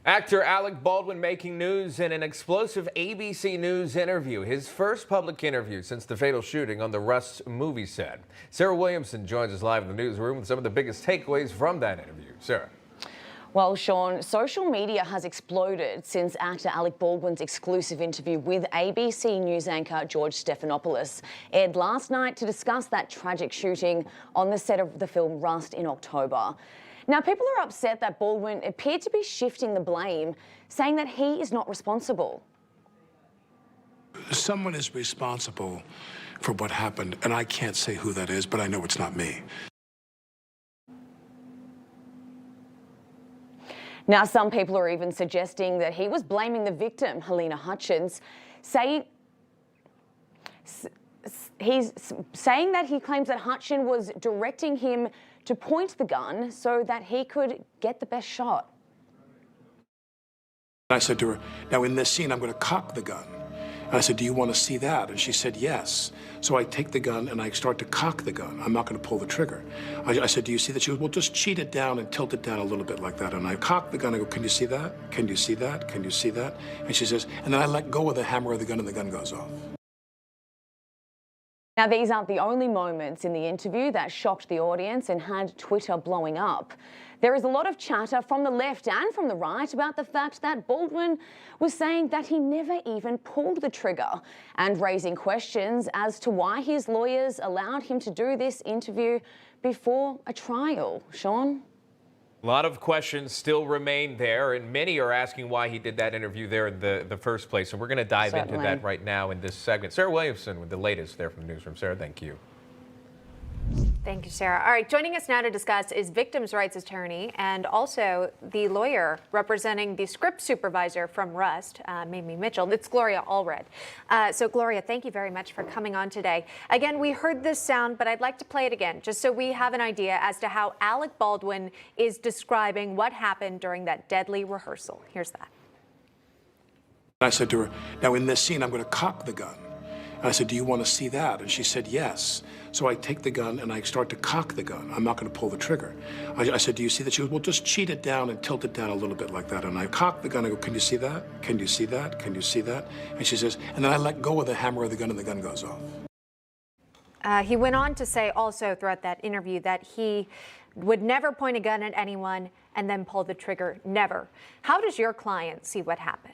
Actor Alec Baldwin making news in an explosive ABC News interview, his first public interview since the fatal shooting on the Rust movie set. Sarah Williamson joins us live in the newsroom with some of the biggest takeaways from that interview. Sarah. Well, Sean, social media has exploded since actor Alec Baldwin's exclusive interview with ABC News anchor George Stephanopoulos aired last night to discuss that tragic shooting on the set of the film Rust in October. Now, people are upset that Baldwin appeared to be shifting the blame, saying that he is not responsible. Someone is responsible for what happened, and I can't say who that is, but I know it's not me. Now, some people are even suggesting that he was blaming the victim, Halyna Hutchins, he's saying that he claims that Hutchins was directing him to point the gun so that he could get the best shot. I said to her, now in this scene, I'm going to cock the gun. And I said, do you want to see that? And she said, yes. So I take the gun and I start to cock the gun. I'm not going to pull the trigger. I said, do you see that? She goes, well, just cheat it down and tilt it down a little bit like that. And I cock the gun. I go, can you see that? Can you see that? Can you see that? And she says, and then I let go of the hammer of the gun and the gun goes off. Now, these aren't the only moments in the interview that shocked the audience and had Twitter blowing up. There is a lot of chatter from the left and from the right about the fact that Baldwin was saying that he never even pulled the trigger and raising questions as to why his lawyers allowed him to do this interview before a trial. Sean? A lot of questions still remain there, and many are asking why he did that interview there in the first place. And we're going to dive into that right now in this segment. Sarah Williamson with the latest there from the newsroom. Sarah, thank you. Thank you, Sarah. All right, joining us now to discuss is victims' rights attorney and also the lawyer representing the script supervisor from Rust, Mamie Mitchell. It's Gloria Allred. So, Gloria, thank you very much for coming on today. Again, we heard this sound, but I'd like to play it again, just so we have an idea as to how Alec Baldwin is describing what happened during that deadly rehearsal. Here's that. I said to her, now in this scene, I'm going to cock the gun. And I said, do you want to see that? And she said, yes. So I take the gun and I start to cock the gun. I'm not going to pull the trigger. I said, do you see that? She goes, well, just cheat it down and tilt it down a little bit like that. And I cock the gun. I go, can you see that? Can you see that? Can you see that? And she says, and then I let go of the hammer of the gun and the gun goes off. He went on to say also throughout that interview that he would never point a gun at anyone and then pull the trigger, never. How does your client see what happened?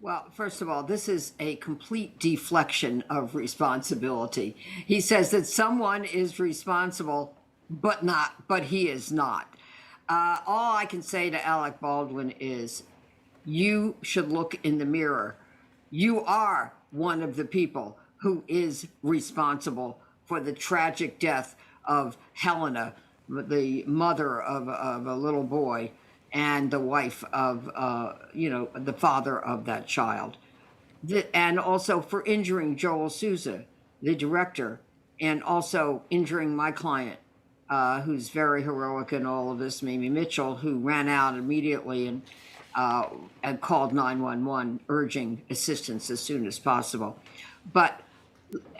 Well, first of all, this is a complete deflection of responsibility. He says that someone is responsible, but he is not. All I can say to Alec Baldwin is, you should look in the mirror. You are one of the people who is responsible for the tragic death of Helena, the mother of a little boy, and the wife of, the father of that child. And also for injuring Joel Souza, the director, and also injuring my client, who's very heroic in all of this, Mamie Mitchell, who ran out immediately and called 911, urging assistance as soon as possible. But,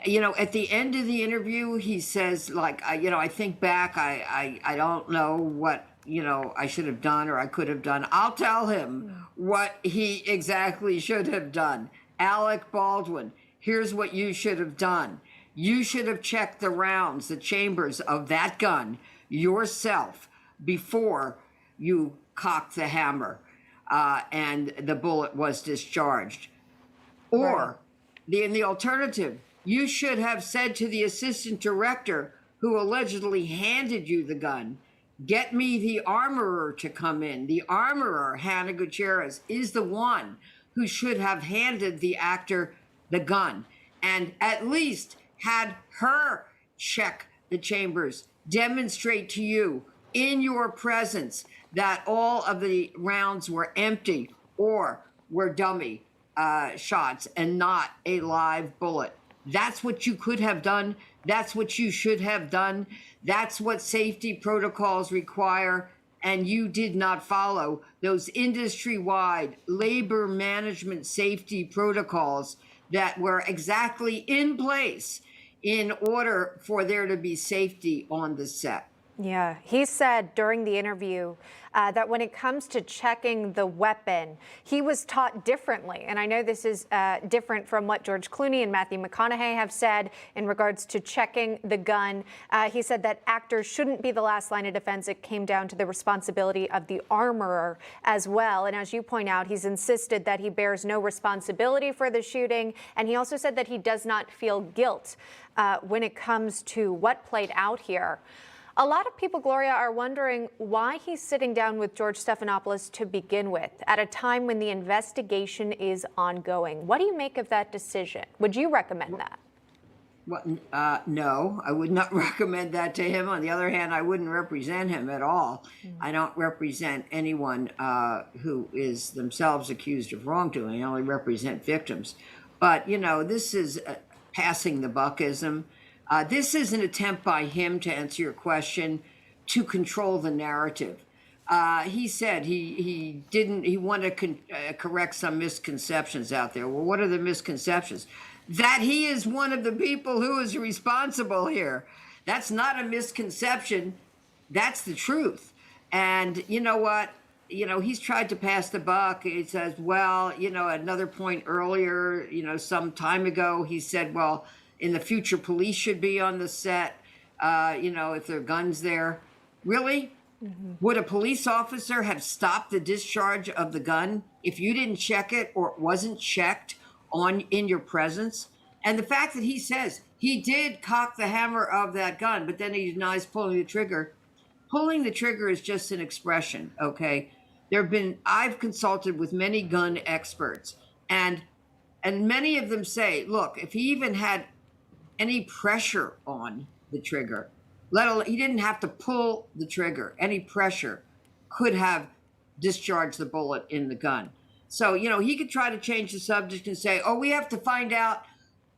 at the end of the interview, he says, I think back, I don't know what, I should have done or I could have done. I'll tell him what he exactly should have done. Alec Baldwin, here's what you should have done. You should have checked the rounds, the chambers of that gun yourself before you cocked the hammer and the bullet was discharged. Or in the alternative, you should have said to the assistant director who allegedly handed you the gun, get me the armorer to come in. The armorer, Hannah Gutierrez, is the one who should have handed the actor the gun and at least had her check the chambers, demonstrate to you in your presence that all of the rounds were empty or were dummy shots and not a live bullet. That's what you could have done. That's what you should have done. That's what safety protocols require. And you did not follow those industry-wide labor management safety protocols that were exactly in place in order for there to be safety on the set. Yeah, he said during the interview that when it comes to checking the weapon, he was taught differently. And I know this is different from what George Clooney and Matthew McConaughey have said in regards to checking the gun. He said that actors shouldn't be the last line of defense. It came down to the responsibility of the armorer as well. And as you point out, he's insisted that he bears no responsibility for the shooting. And he also said that he does not feel guilt when it comes to what played out here. A lot of people, Gloria, are wondering why he's sitting down with George Stephanopoulos to begin with at a time when the investigation is ongoing. What do you make of that decision? Would you recommend that? Well, no, I would not recommend that to him. On the other hand, I wouldn't represent him at all. I don't represent anyone who is themselves accused of wrongdoing. I only represent victims. But, you know, this is passing the buckism. This is an attempt by him, to answer your question, to control the narrative. He said he wanted to correct some misconceptions out there. Well, what are the misconceptions? That he is one of the people who is responsible here. That's not a misconception. That's the truth. And you know what? You know, he's tried to pass the buck. He says, well, you know, at another point earlier, you know, some time ago, he said, well, in the future, police should be on the set, you know, if there are guns there. Really? Mm-hmm. Would a police officer have stopped the discharge of the gun if you didn't check it or it wasn't checked in your presence? And the fact that he says he did cock the hammer of that gun, but then he denies pulling the trigger. Pulling the trigger is just an expression, okay? I've consulted with many gun experts, and many of them say, look, if he even had any pressure on the trigger, he didn't have to pull the trigger. Any pressure could have discharged the bullet in the gun. So, you know, he could try to change the subject and say, oh, we have to find out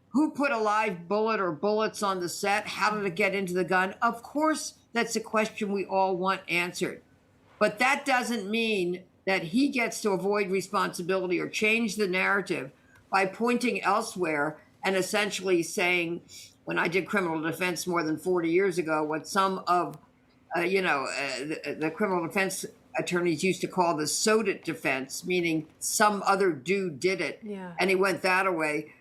who put a live bullet or bullets on the set. How did it get into the gun? Of course, that's a question we all want answered. But that doesn't mean that he gets to avoid responsibility or change the narrative by pointing elsewhere and essentially saying, when I did criminal defense more than 40 years ago, what some of, the criminal defense attorneys used to call the SODIT defense, meaning some other dude did it, and he went that away.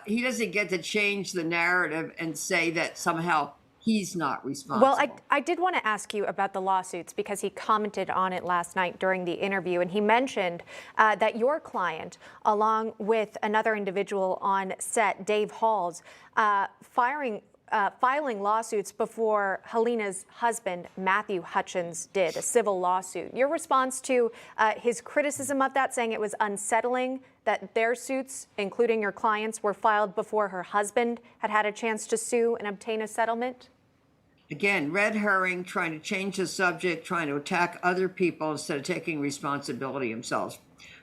He doesn't get to change the narrative and say that somehow he's not responsible. Well, I did want to ask you about the lawsuits because he commented on it last night during the interview, and he mentioned that your client, along with another individual on set, Dave Halls, filing lawsuits before Helena's husband, Matthew Hutchins, did, a civil lawsuit. Your response to his criticism of that, saying it was unsettling that their suits, including your clients, were filed before her husband had a chance to sue and obtain a settlement? Again, red herring, trying to change the subject, trying to attack other people instead of taking responsibility themselves.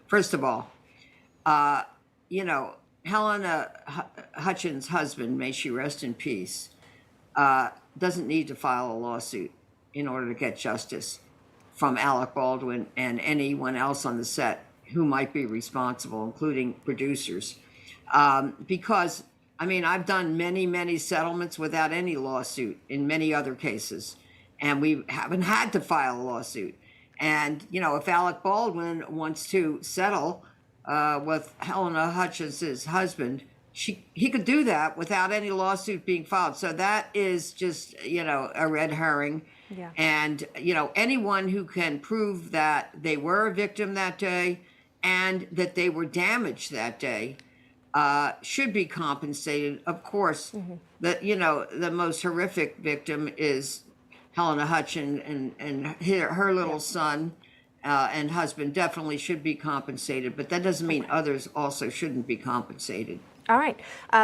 First of all, Helena Hutchins' husband, may she rest in peace, doesn't need to file a lawsuit in order to get justice from Alec Baldwin and anyone else on the set who might be responsible, including producers. Because, I mean, I've done many, many settlements without any lawsuit in many other cases, and we haven't had to file a lawsuit. And, you know, if Alec Baldwin wants to settle with Helena Hutchins' husband, he could do that without any lawsuit being filed. So that is just, you know, a red herring. Yeah. And, you know, anyone who can prove that they were a victim that day and that they were damaged that day should be compensated. Of course, the most horrific victim is Helena Hutchins, and her little son and husband definitely should be compensated, but that doesn't mean others also shouldn't be compensated. All right.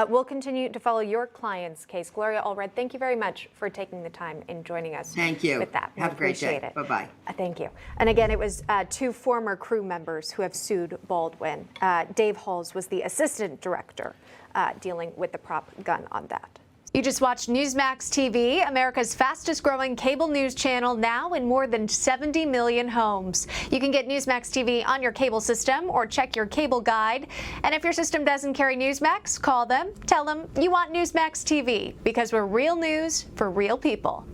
We'll continue to follow your client's case. Gloria Allred, thank you very much for taking the time and joining us. Thank you. With that. Have a great day. Bye-bye. Thank you. And again, it was two former crew members who have sued Baldwin. Dave Halls was the assistant director dealing with the prop gun on that. You just watched Newsmax TV, America's fastest growing cable news channel, now in more than 70 million homes. You can get Newsmax TV on your cable system or check your cable guide. And if your system doesn't carry Newsmax, call them, tell them you want Newsmax TV, because we're real news for real people.